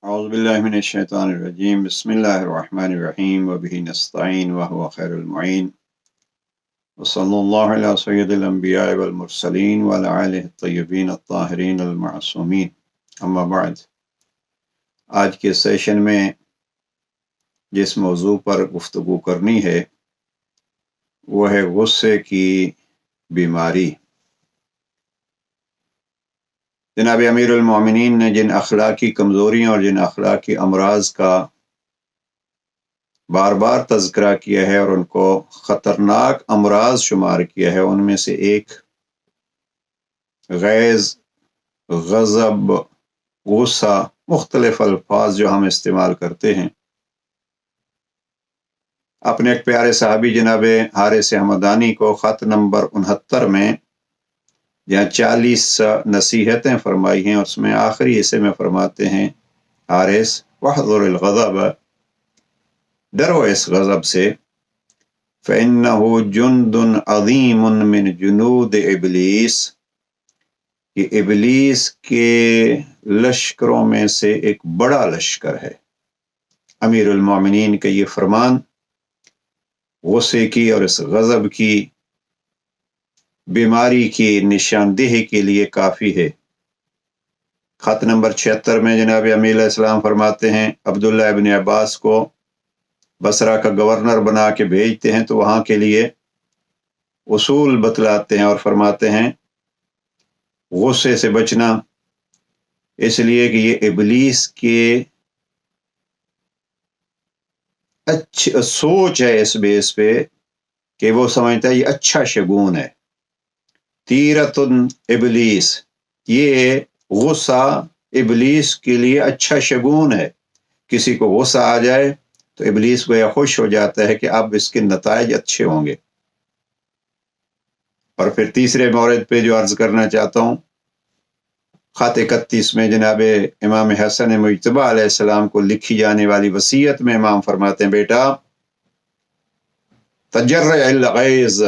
اعوذ باللہ من الشیطان الرجیم بسم اللہ الرحمن الرحیم وبہ نستعین وہو خیر المعین وصلی اللہ علی سید الانبیاء والمرسلین وعلی آلہ الطیبین الطاہرین المعصومین اما بعد۔ آج کے سیشن میں جس موضوع پر گفتگو کرنی ہے وہ ہے غصے کی بیماری۔ جناب امیر المومنین نے جن اخلاقی کمزوریوں اور جن اخلاقی امراض کا بار بار تذکرہ کیا ہے اور ان کو خطرناک امراض شمار کیا ہے، ان میں سے ایک غیظ، غضب، غصہ، مختلف الفاظ جو ہم استعمال کرتے ہیں۔ اپنے ایک پیارے صحابی جناب حارث حمدانی کو خط نمبر 69 میں جہاں 40 نصیحتیں فرمائی ہیں، اس میں آخری حصے میں فرماتے ہیں حارث وَاحْذُرِ الْغَضَبَ، ڈرو اس غضب سے، فَإِنَّهُ جُنْدٌ عَظِيمٌ مِّن جُنُودِ ابلیس، کہ ابلیس کے لشکروں میں سے ایک بڑا لشکر ہے۔ امیر المومنین کا یہ فرمان غصے کی اور اس غضب کی بیماری کی نشاندہی کے لیے کافی ہے۔ خط نمبر 76 میں جناب امیر علیہ السلام فرماتے ہیں عبداللہ ابن عباس کو بصرہ کا گورنر بنا کے بھیجتے ہیں تو وہاں کے لیے اصول بتلاتے ہیں اور فرماتے ہیں غصے سے بچنا، اس لیے کہ یہ ابلیس کے اچھی سوچ ہے اس بیس پہ کہ وہ سمجھتا ہے یہ اچھا شگون ہے۔ تیرۃ ابلیس، یہ غصہ ابلیس کے لیے اچھا شگون ہے۔ کسی کو غصہ آ جائے تو ابلیس کو یہ خوش ہو جاتا ہے کہ اب اس کے نتائج اچھے ہوں گے۔ اور پھر تیسرے مورد پہ جو عرض کرنا چاہتا ہوں، خط 31 میں جناب امام حسن مجتبی علیہ السلام کو لکھی جانے والی وصیت میں امام فرماتے ہیں بیٹا تجرع الغیظ،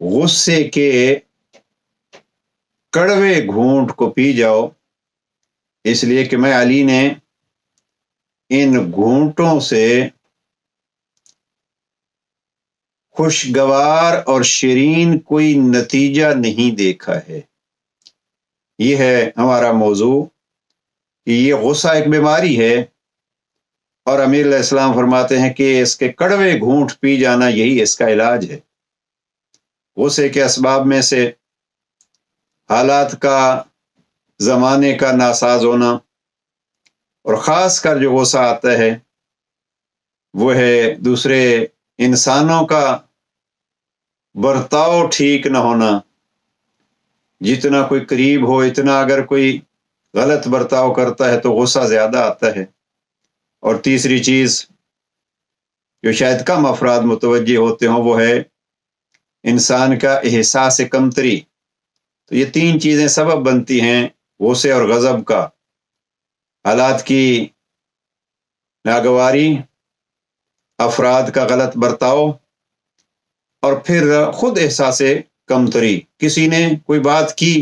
غصے کے کڑوے گھونٹ کو پی جاؤ، اس لیے کہ میں علی نے ان گھونٹوں سے خوشگوار اور شیرین کوئی نتیجہ نہیں دیکھا ہے۔ یہ ہے ہمارا موضوع کہ یہ غصہ ایک بیماری ہے، اور امیر علیہ السلام فرماتے ہیں کہ اس کے کڑوے گھونٹ پی جانا یہی اس کا علاج ہے۔ غصے کے اسباب میں سے حالات کا، زمانے کا ناساز ہونا، اور خاص کر جو غصہ آتا ہے وہ ہے دوسرے انسانوں کا برتاؤ ٹھیک نہ ہونا۔ جتنا کوئی قریب ہو، اتنا اگر کوئی غلط برتاؤ کرتا ہے تو غصہ زیادہ آتا ہے۔ اور تیسری چیز جو شاید کم افراد متوجہ ہوتے ہوں وہ ہے انسان کا احساس کمتری۔ تو یہ تین چیزیں سبب بنتی ہیں غصے اور غضب کا: حالات کی ناگواری، افراد کا غلط برتاؤ، اور پھر خود احساس کمتری۔ کسی نے کوئی بات کی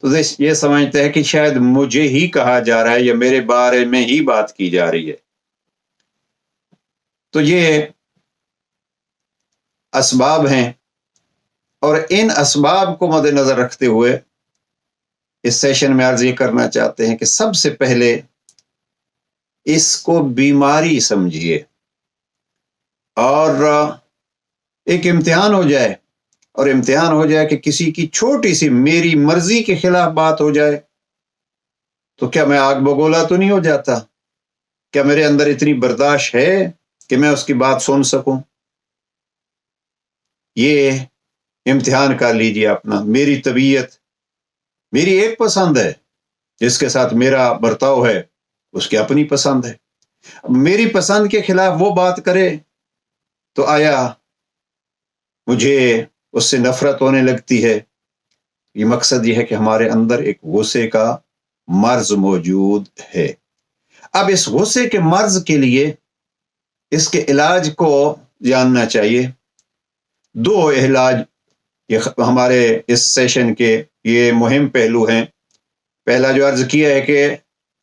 تو یہ سمجھتا ہے کہ شاید مجھے ہی کہا جا رہا ہے یا میرے بارے میں ہی بات کی جا رہی ہے۔ تو یہ اسباب ہیں، اور ان اسباب کو مد نظر رکھتے ہوئے اس سیشن میں عرض یہ کرنا چاہتے ہیں کہ سب سے پہلے اس کو بیماری سمجھیے، اور ایک امتحان ہو جائے، اور امتحان ہو جائے کہ کسی کی چھوٹی سی میری مرضی کے خلاف بات ہو جائے تو کیا میں آگ بگولا تو نہیں ہو جاتا؟ کیا میرے اندر اتنی برداشت ہے کہ میں اس کی بات سن سکوں؟ یہ امتحان کر لیجیے اپنا۔ میری طبیعت، میری ایک پسند ہے، جس کے ساتھ میرا برتاؤ ہے اس کی اپنی پسند ہے۔ میری پسند کے خلاف وہ بات کرے تو آیا مجھے اس سے نفرت ہونے لگتی ہے؟ یہ مقصد یہ ہے کہ ہمارے اندر ایک غصے کا مرض موجود ہے۔ اب اس غصے کے مرض کے لیے اس کے علاج کو جاننا چاہیے۔ دو علاج یہ ہمارے اس سیشن کے یہ مہم پہلو ہیں۔ پہلا جو عرض کیا ہے کہ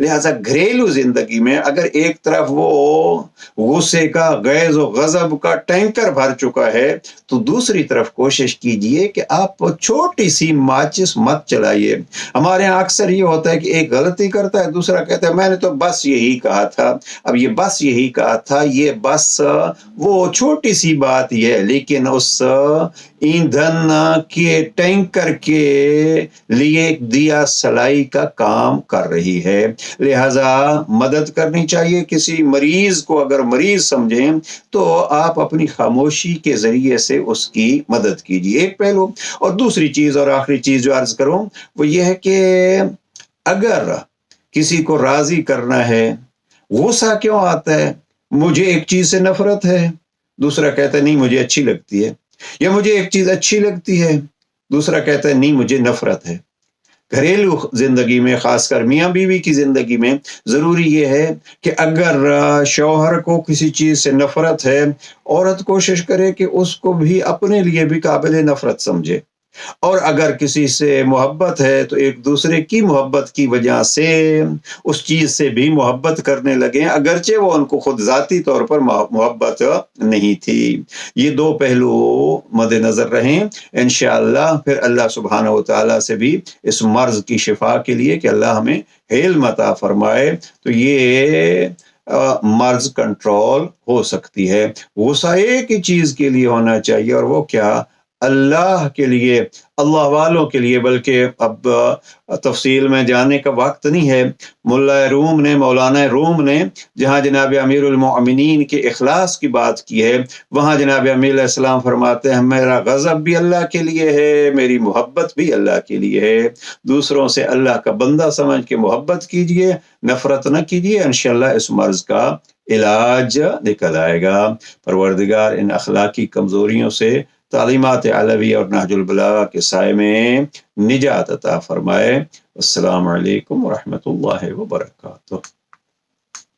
لہٰذا گھریلو زندگی میں اگر ایک طرف وہ غصے کا غیظ و غضب کا ٹینکر بھر چکا ہے تو دوسری طرف کوشش کیجئے کہ آپ چھوٹی سی ماچس مت چلائیے۔ ہمارے یہاں اکثر یہ ہوتا ہے کہ ایک غلطی کرتا ہے، دوسرا کہتا ہے میں نے تو بس یہی کہا تھا۔ اب یہ بس یہی کہا تھا، یہ بس وہ چھوٹی سی بات یہ ہے، لیکن اس ایندھن کے ٹینکر کے لیے دیا سلائی کا کام کر رہی ہے۔ لہذا مدد کرنی چاہیے کسی مریض کو، اگر مریض سمجھیں تو آپ اپنی خاموشی کے ذریعے سے اس کی مدد کیجیے، ایک پہلو۔ اور دوسری چیز اور آخری چیز جو عرض کروں وہ یہ ہے کہ اگر کسی کو راضی کرنا ہے، غصہ کیوں آتا ہے؟ مجھے ایک چیز سے نفرت ہے، دوسرا کہتا ہے نہیں مجھے اچھی لگتی ہے، یا مجھے ایک چیز اچھی لگتی ہے، دوسرا کہتا ہے نہیں مجھے نفرت ہے۔ گھریلو زندگی میں، خاص کر میاں بیوی کی زندگی میں، ضروری یہ ہے کہ اگر شوہر کو کسی چیز سے نفرت ہے، عورت کوشش کرے کہ اس کو بھی اپنے لیے بھی قابل نفرت سمجھے، اور اگر کسی سے محبت ہے تو ایک دوسرے کی محبت کی وجہ سے اس چیز سے بھی محبت کرنے لگیں، اگرچہ وہ ان کو خود ذاتی طور پر محبت نہیں تھی۔ یہ دو پہلو مد نظر رہیں انشاءاللہ، پھر اللہ سبحانہ و تعالیٰ سے بھی اس مرض کی شفا کے لیے کہ اللہ ہمیں حلم عطا فرمائے، تو یہ مرض کنٹرول ہو سکتی ہے۔ غصہ ایک ہی چیز کے لیے ہونا چاہیے، اور وہ کیا؟ اللہ کے لیے، اللہ والوں کے لیے۔ بلکہ اب تفصیل میں جانے کا وقت نہیں ہے، مولانا روم نے جہاں جناب امیر المؤمنین کے اخلاص کی بات کی ہے، وہاں جناب امیر علیہ السلام فرماتے ہیں میرا غضب بھی اللہ کے لیے ہے، میری محبت بھی اللہ کے لیے ہے۔ دوسروں سے اللہ کا بندہ سمجھ کے محبت کیجئے، نفرت نہ کیجئے، انشاءاللہ اس مرض کا علاج نکل آئے گا۔ پروردگار ان اخلاقی کمزوریوں سے تعلیمات علوی اور نہج البلاغہ کے سائے میں نجات عطا فرمائے۔ السلام علیکم ورحمۃ اللہ وبرکاتہ۔